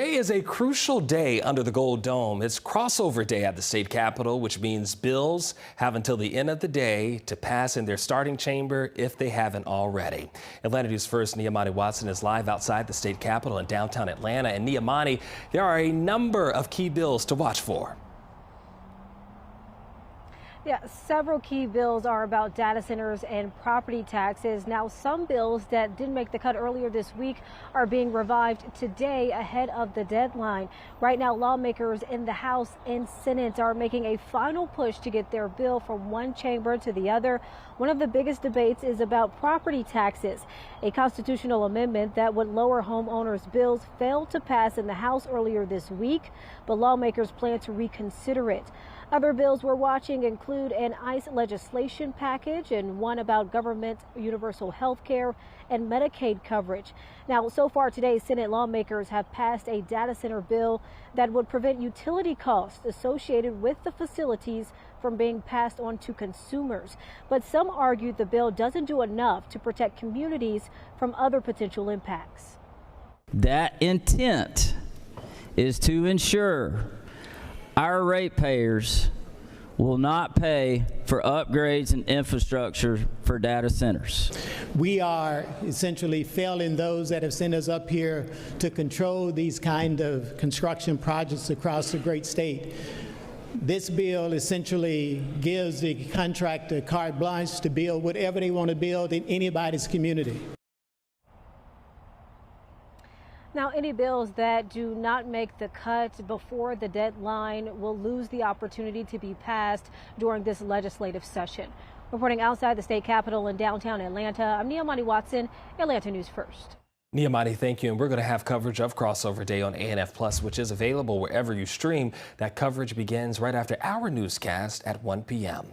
Today is a crucial day under the Gold Dome. It's crossover day at the state capitol, which means bills have until the end of the day to pass in their starting chamber if they haven't already. Atlanta News First Niamani Watson is live outside the state capitol in downtown Atlanta. And Niamani, there are a number of key bills to watch for. Yeah, several key bills are about data centers and property taxes. Now, some bills that didn't make the cut earlier this week are being revived today ahead of the deadline. Right now, lawmakers in the House and Senate are making a final push to get their bill from one chamber to the other. One of the biggest debates is about property taxes. A constitutional amendment that would lower homeowners' bills failed to pass in the House earlier this week, but lawmakers plan to reconsider it. Other bills we're watching include an ICE legislation package and one about government universal health care and Medicaid coverage. Now, so far today, Senate lawmakers have passed a data center bill that would prevent utility costs associated with the facilities from being passed on to consumers. But some argue the bill doesn't do enough to protect communities from other potential impacts. That intent is to ensure our ratepayers will not pay for upgrades and infrastructure for data centers. We are essentially failing those that have sent us up here to control these kind of construction projects across the great state. This bill essentially gives the contractor carte blanche to build whatever they want to build in anybody's community. Now, any bills that do not make the cut before the deadline will lose the opportunity to be passed during this legislative session. Reporting outside the state capitol in downtown Atlanta, I'm Niamani Watson, Atlanta News First. Niamani, thank you. And we're going to have coverage of Crossover Day on ANF Plus, which is available wherever you stream. That coverage begins right after our newscast at 1 p.m.